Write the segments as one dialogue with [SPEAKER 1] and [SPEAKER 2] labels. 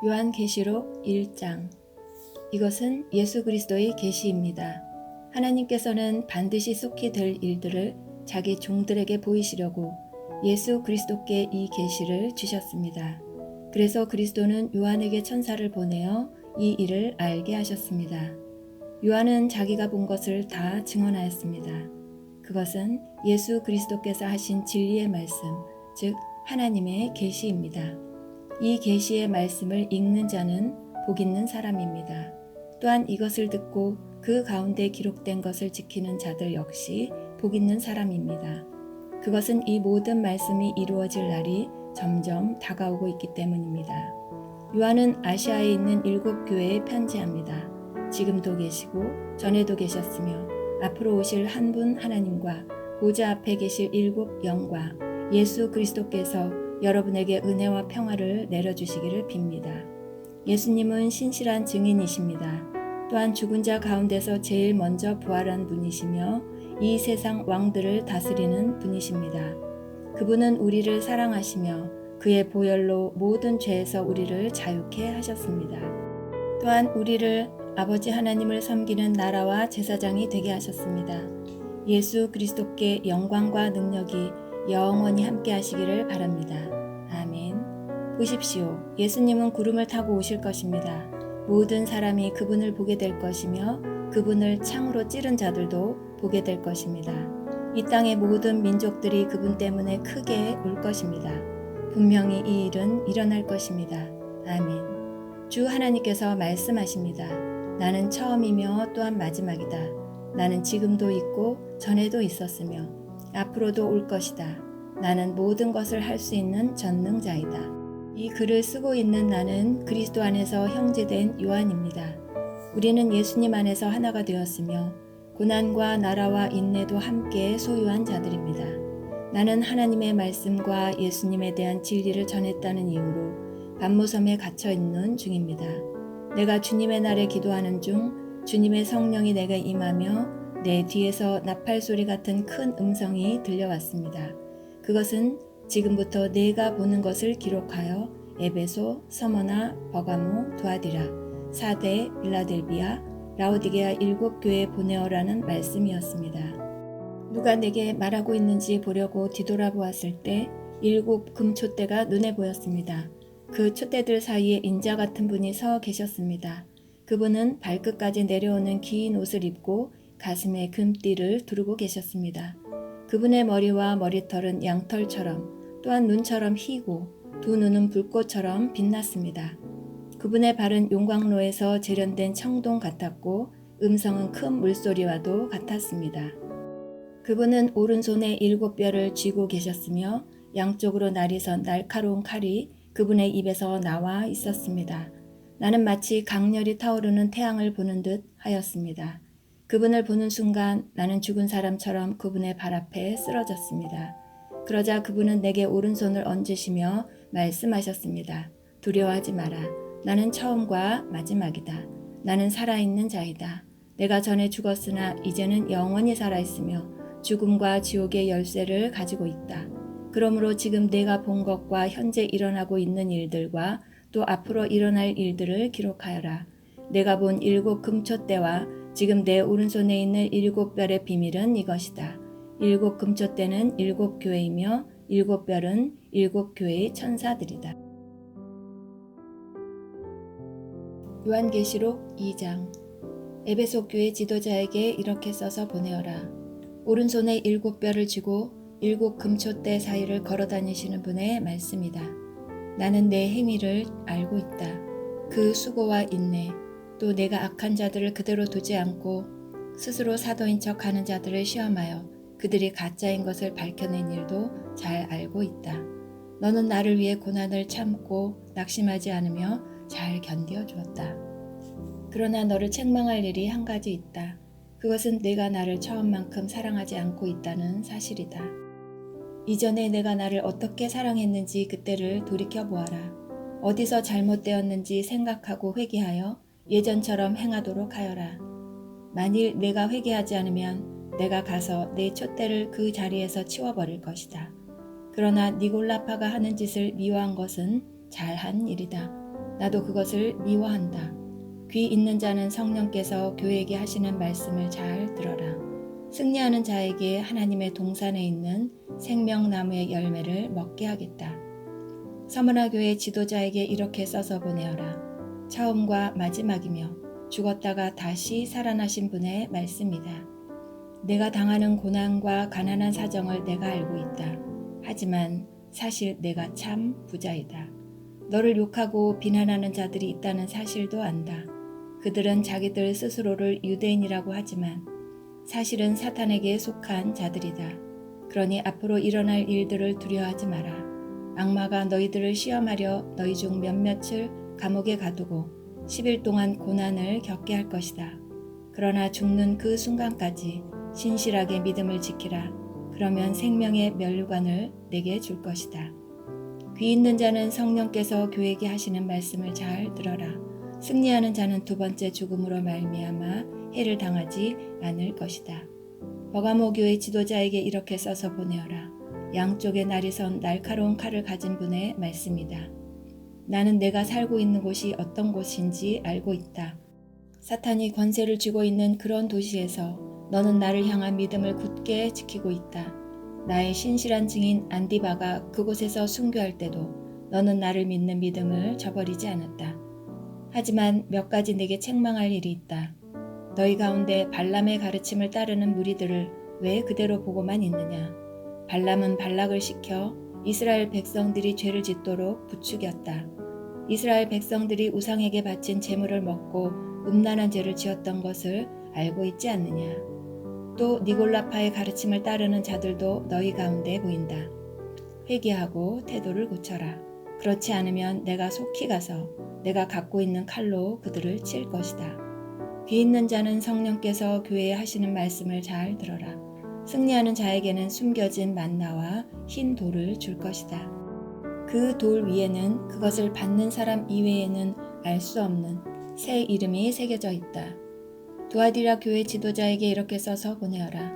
[SPEAKER 1] 요한계시록 1장. 이것은 예수 그리스도의 계시입니다. 하나님께서는 반드시 속히 될 일들을 자기 종들에게 보이시려고 예수 그리스도께 이 계시를 주셨습니다. 그래서 그리스도는 요한에게 천사를 보내어 이 일을 알게 하셨습니다. 요한은 자기가 본 것을 다 증언하였습니다. 그것은 예수 그리스도께서 하신 진리의 말씀, 즉 하나님의 계시입니다. 이 계시의 말씀을 읽는 자는 복 있는 사람입니다. 또한 이것을 듣고 그 가운데 기록된 것을 지키는 자들 역시 복 있는 사람입니다. 그것은 이 모든 말씀이 이루어질 날이 점점 다가오고 있기 때문입니다. 요한은 아시아에 있는 7교회에 편지합니다. 지금도 계시고 전에도 계셨으며 앞으로 오실 한 분 하나님과 보좌 앞에 계실 7 영과 예수 그리스도께서 여러분에게 은혜와 평화를 내려주시기를 빕니다. 예수님은 신실한 증인이십니다. 또한 죽은 자 가운데서 제일 먼저 부활한 분이시며 이 세상 왕들을 다스리는 분이십니다. 그분은 우리를 사랑하시며 그의 보혈로 모든 죄에서 우리를 자유케 하셨습니다. 또한 우리를 아버지 하나님을 섬기는 나라와 제사장이 되게 하셨습니다. 예수 그리스도께 영광과 능력이 영원히 함께 하시기를 바랍니다. 아멘. 보십시오. 예수님은 구름을 타고 오실 것입니다. 모든 사람이 그분을 보게 될 것이며 그분을 창으로 찌른 자들도 보게 될 것입니다. 이 땅의 모든 민족들이 그분 때문에 크게 울 것입니다. 분명히 이 일은 일어날 것입니다. 아멘. 주 하나님께서 말씀하십니다. 나는 처음이며 또한 마지막이다. 나는 지금도 있고 전에도 있었으며 앞으로도 올 것이다. 나는 모든 것을 할 수 있는 전능자이다. 이 글을 쓰고 있는 나는 그리스도 안에서 형제된 요한입니다. 우리는 예수님 안에서 하나가 되었으며 고난과 나라와 인내도 함께 소유한 자들입니다. 나는 하나님의 말씀과 예수님에 대한 진리를 전했다는 이유로 반모섬에 갇혀 있는 중입니다. 내가 주님의 날에 기도하는 중 주님의 성령이 내게 임하며 내 뒤에서 나팔 소리 같은 큰 음성이 들려왔습니다. 그것은 지금부터 내가 보는 것을 기록하여 에베소, 서머나, 버가모, 두아디라, 사데, 빌라델비아, 라오디게아 7교회에 보내어라는 말씀이었습니다. 누가 내게 말하고 있는지 보려고 뒤돌아보았을 때 7 금촛대가 눈에 보였습니다. 그 촛대들 사이에 인자 같은 분이 서 계셨습니다. 그분은 발끝까지 내려오는 긴 옷을 입고 가슴에 금띠를 두르고 계셨습니다. 그분의 머리와 머리털은 양털처럼 또한 눈처럼 희고 두 눈은 불꽃처럼 빛났습니다. 그분의 발은 용광로에서 재련된 청동 같았고 음성은 큰 물소리와도 같았습니다. 그분은 오른손에 7뼈를 쥐고 계셨으며 양쪽으로 날이 선 날카로운 칼이 그분의 입에서 나와 있었습니다. 나는 마치 강렬히 타오르는 태양을 보는 듯 하였습니다. 그분을 보는 순간 나는 죽은 사람처럼 그분의 발 앞에 쓰러졌습니다. 그러자 그분은 내게 오른손을 얹으시며 말씀하셨습니다. 두려워하지 마라. 나는 처음과 마지막이다. 나는 살아있는 자이다. 내가 전에 죽었으나 이제는 영원히 살아있으며 죽음과 지옥의 열쇠를 가지고 있다. 그러므로 지금 내가 본 것과 현재 일어나고 있는 일들과 또 앞으로 일어날 일들을 기록하여라. 내가 본 7 금촛대와 지금 내 오른손에 있는 7별의 비밀은 이것이다. 7 금촛대는 7 교회이며 7별은 7 교회의 천사들이다. 요한계시록 2장. 에베소 교회 지도자에게 이렇게 써서 보내어라. 오른손에 7뼈를 쥐고 7 금촛대 사이를 걸어다니시는 분의 말씀이다. 나는 내 행위를 알고 있다. 그 수고와 인내, 또 내가 악한 자들을 그대로 두지 않고 스스로 사도인 척 하는 자들을 시험하여 그들이 가짜인 것을 밝혀낸 일도 잘 알고 있다. 너는 나를 위해 고난을 참고 낙심하지 않으며 잘 견뎌 주었다. 그러나 너를 책망할 일이 한 가지 있다. 그것은 내가 나를 처음만큼 사랑하지 않고 있다는 사실이다. 이전에 내가 나를 어떻게 사랑했는지 그때를 돌이켜보아라. 어디서 잘못되었는지 생각하고 회개하여 예전처럼 행하도록 하여라. 만일 내가 회개하지 않으면 내가 가서 내 촛대를 그 자리에서 치워버릴 것이다. 그러나 니골라파가 하는 짓을 미워한 것은 잘한 일이다. 나도 그것을 미워한다. 귀 있는 자는 성령께서 교회에게 하시는 말씀을 잘 들어라. 승리하는 자에게 하나님의 동산에 있는 생명나무의 열매를 먹게 하겠다. 서머나 교회 지도자에게 이렇게 써서 보내어라. 처음과 마지막이며 죽었다가 다시 살아나신 분의 말씀이다. 내가 당하는 고난과 가난한 사정을 내가 알고 있다. 하지만 사실 내가 참 부자이다. 너를 욕하고 비난하는 자들이 있다는 사실도 안다. 그들은 자기들 스스로를 유대인이라고 하지만 사실은 사탄에게 속한 자들이다. 그러니 앞으로 일어날 일들을 두려워하지 마라. 악마가 너희들을 시험하려 너희 중 몇몇을 감옥에 가두고 10일 동안 고난을 겪게 할 것이다. 그러나 죽는 그 순간까지 신실하게 믿음을 지키라. 그러면 생명의 면류관을 내게 줄 것이다. 귀 있는 자는 성령께서 교회에게 하시는 말씀을 잘 들어라. 승리하는 자는 두 번째 죽음으로 말미암아 해를 당하지 않을 것이다. 버가모 교회 지도자에게 이렇게 써서 보내어라. 양쪽에 날이 선 날카로운 칼을 가진 분의 말씀이다. 나는 내가 살고 있는 곳이 어떤 곳인지 알고 있다. 사탄이 권세를 쥐고 있는 그런 도시에서 너는 나를 향한 믿음을 굳게 지키고 있다. 나의 신실한 증인 안디바가 그곳에서 순교할 때도 너는 나를 믿는 믿음을 저버리지 않았다. 하지만 몇 가지 내게 책망할 일이 있다. 너희 가운데 발람의 가르침을 따르는 무리들을 왜 그대로 보고만 있느냐. 발람은 발락을 시켜 이스라엘 백성들이 죄를 짓도록 부추겼다. 이스라엘 백성들이 우상에게 바친 제물을 먹고 음란한 죄를 지었던 것을 알고 있지 않느냐. 또 니골라파의 가르침을 따르는 자들도 너희 가운데 보인다. 회개하고 태도를 고쳐라. 그렇지 않으면 내가 속히 가서 내가 갖고 있는 칼로 그들을 칠 것이다. 귀 있는 자는 성령께서 교회에 하시는 말씀을 잘 들어라. 승리하는 자에게는 숨겨진 만나와 흰 돌을 줄 것이다. 그 돌 위에는 그것을 받는 사람 이외에는 알 수 없는 새 이름이 새겨져 있다. 두아디라 교회 지도자에게 이렇게 써서 보내어라.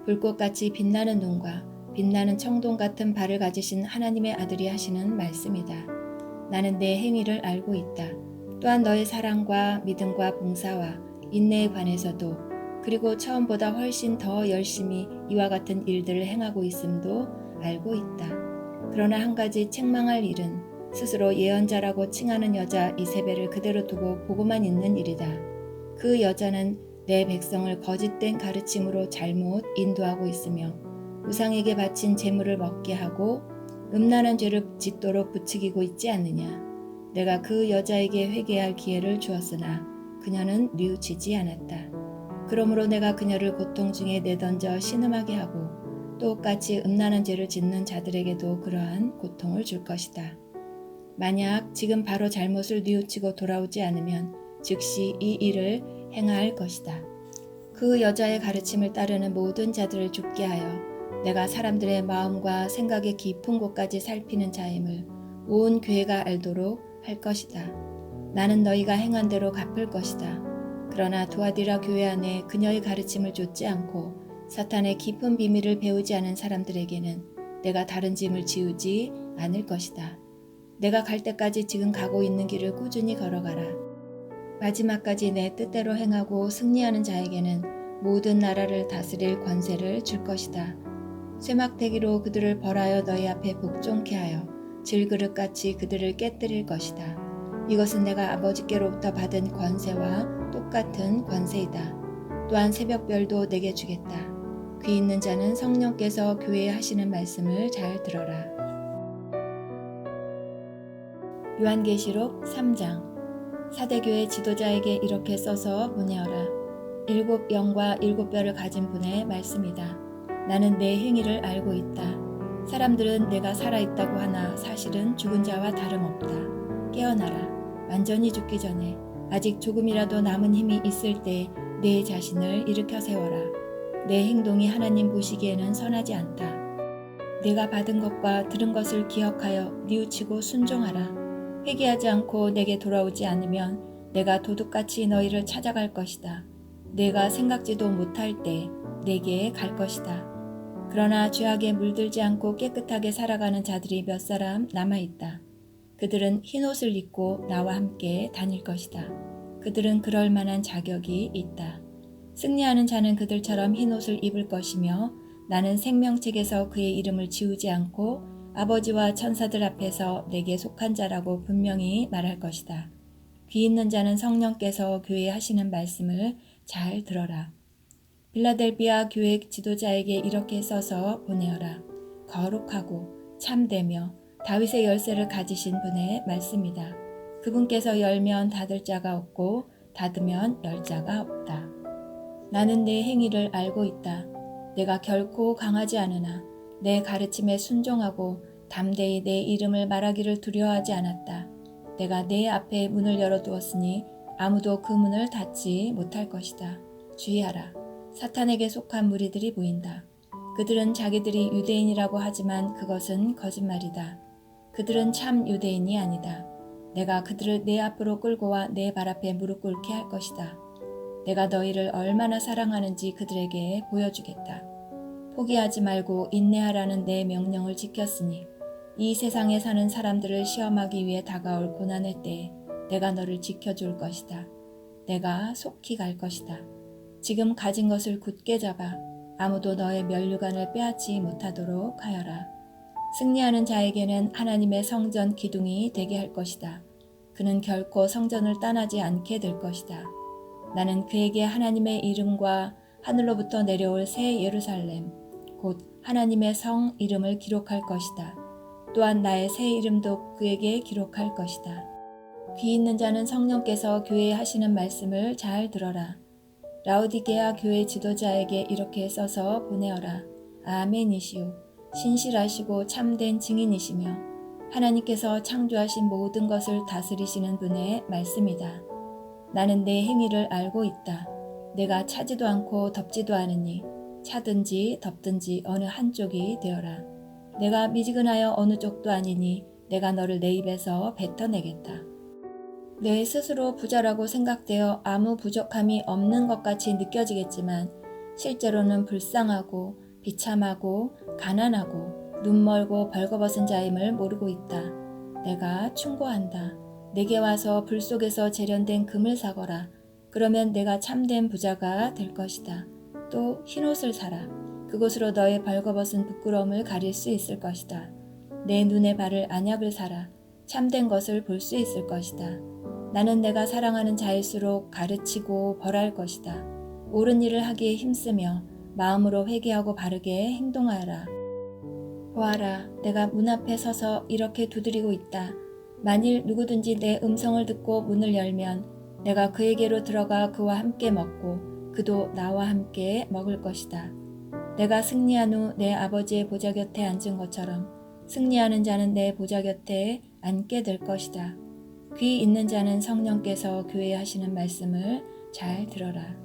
[SPEAKER 1] 불꽃같이 빛나는 눈과 빛나는 청동 같은 발을 가지신 하나님의 아들이 하시는 말씀이다. 나는 내 행위를 알고 있다. 또한 너의 사랑과 믿음과 봉사와 인내에 관해서도 그리고 처음보다 훨씬 더 열심히 이와 같은 일들을 행하고 있음도 알고 있다. 그러나 한 가지 책망할 일은 스스로 예언자라고 칭하는 여자 이세벨을 그대로 두고 보고만 있는 일이다. 그 여자는 내 백성을 거짓된 가르침으로 잘못 인도하고 있으며 우상에게 바친 제물을 먹게 하고 음란한 죄를 짓도록 부추기고 있지 않느냐. 내가 그 여자에게 회개할 기회를 주었으나 그녀는 뉘우치지 않았다. 그러므로 내가 그녀를 고통 중에 내던져 신음하게 하고 똑같이 음란한 죄를 짓는 자들에게도 그러한 고통을 줄 것이다. 만약 지금 바로 잘못을 뉘우치고 돌아오지 않으면 즉시 이 일을 행할 것이다. 그 여자의 가르침을 따르는 모든 자들을 죽게 하여 내가 사람들의 마음과 생각의 깊은 곳까지 살피는 자임을 온 교회가 알도록 할 것이다. 나는 너희가 행한 대로 갚을 것이다. 그러나 두아디라 교회 안에 그녀의 가르침을 좇지 않고 사탄의 깊은 비밀을 배우지 않은 사람들에게는 내가 다른 짐을 지우지 않을 것이다. 내가 갈 때까지 지금 가고 있는 길을 꾸준히 걸어가라. 마지막까지 내 뜻대로 행하고 승리하는 자에게는 모든 나라를 다스릴 권세를 줄 것이다. 쇠막대기로 그들을 벌하여 너희 앞에 복종케 하여 질그릇같이 그들을 깨뜨릴 것이다. 이것은 내가 아버지께로부터 받은 권세와 똑같은 권세이다. 또한 새벽별도 내게 주겠다. 귀 있는 자는 성령께서 교회에 하시는 말씀을 잘 들어라. 요한계시록 3장. 사대교회 지도자에게 이렇게 써서 보내어라. 7 영과 7 뼈를 가진 분의 말씀이다. 나는 내 행위를 알고 있다. 사람들은 내가 살아있다고 하나 사실은 죽은 자와 다름없다. 깨어나라. 완전히 죽기 전에 아직 조금이라도 남은 힘이 있을 때 내 자신을 일으켜 세워라. 내 행동이 하나님 보시기에는 선하지 않다. 내가 받은 것과 들은 것을 기억하여 뉘우치고 순종하라. 회개하지 않고 내게 돌아오지 않으면 내가 도둑같이 너희를 찾아갈 것이다. 내가 생각지도 못할 때 내게 갈 것이다. 그러나 죄악에 물들지 않고 깨끗하게 살아가는 자들이 몇 사람 남아있다. 그들은 흰옷을 입고 나와 함께 다닐 것이다. 그들은 그럴 만한 자격이 있다. 승리하는 자는 그들처럼 흰옷을 입을 것이며 나는 생명책에서 그의 이름을 지우지 않고 아버지와 천사들 앞에서 내게 속한 자라고 분명히 말할 것이다. 귀 있는 자는 성령께서 교회에 하시는 말씀을 잘 들어라. 빌라델비아 교회 지도자에게 이렇게 써서 보내어라. 거룩하고 참되며 다윗의 열쇠를 가지신 분의 말씀이다. 그분께서 열면 닫을 자가 없고 닫으면 열 자가 없다. 나는 내 행위를 알고 있다. 내가 결코 강하지 않으나 내 가르침에 순종하고 담대히 내 이름을 말하기를 두려워하지 않았다. 내가 내 앞에 문을 열어두었으니 아무도 그 문을 닫지 못할 것이다. 주의하라. 사탄에게 속한 무리들이 보인다. 그들은 자기들이 유대인이라고 하지만 그것은 거짓말이다. 그들은 참 유대인이 아니다. 내가 그들을 내 앞으로 끌고 와 내 발 앞에 무릎 꿇게 할 것이다. 내가 너희를 얼마나 사랑하는지 그들에게 보여주겠다. 포기하지 말고 인내하라는 내 명령을 지켰으니 이 세상에 사는 사람들을 시험하기 위해 다가올 고난의 때에 내가 너를 지켜줄 것이다. 내가 속히 갈 것이다. 지금 가진 것을 굳게 잡아 아무도 너의 면류관을 빼앗지 못하도록 하여라. 승리하는 자에게는 하나님의 성전 기둥이 되게 할 것이다. 그는 결코 성전을 떠나지 않게 될 것이다. 나는 그에게 하나님의 이름과 하늘로부터 내려올 새 예루살렘, 곧 하나님의 성 이름을 기록할 것이다. 또한 나의 새 이름도 그에게 기록할 것이다. 귀 있는 자는 성령께서 교회에 하시는 말씀을 잘 들어라. 라오디게아 교회 지도자에게 이렇게 써서 보내어라. 아멘이시오. 신실하시고 참된 증인이시며 하나님께서 창조하신 모든 것을 다스리시는 분의 말씀이다. 나는 내 행위를 알고 있다. 내가 차지도 않고 덮지도 않으니 차든지 덮든지 어느 한쪽이 되어라. 내가 미지근하여 어느 쪽도 아니니 내가 너를 내 입에서 뱉어내겠다. 내 스스로 부자라고 생각되어 아무 부족함이 없는 것 같이 느껴지겠지만 실제로는 불쌍하고 비참하고 가난하고 눈멀고 벌거벗은 자임을 모르고 있다. 내가 충고한다. 내게 와서 불 속에서 재련된 금을 사거라. 그러면 내가 참된 부자가 될 것이다. 또 흰옷을 사라. 그곳으로 너의 벌거벗은 부끄러움을 가릴 수 있을 것이다. 내 눈에 바를 안약을 사라. 참된 것을 볼 수 있을 것이다. 나는 내가 사랑하는 자일수록 가르치고 벌할 것이다. 옳은 일을 하기에 힘쓰며 마음으로 회개하고 바르게 행동하여라. 보아라, 내가 문 앞에 서서 이렇게 두드리고 있다. 만일 누구든지 내 음성을 듣고 문을 열면 내가 그에게로 들어가 그와 함께 먹고 그도 나와 함께 먹을 것이다. 내가 승리한 후 내 아버지의 보좌 곁에 앉은 것처럼 승리하는 자는 내 보좌 곁에 앉게 될 것이다. 귀 있는 자는 성령께서 교회에 하시는 말씀을 잘 들어라.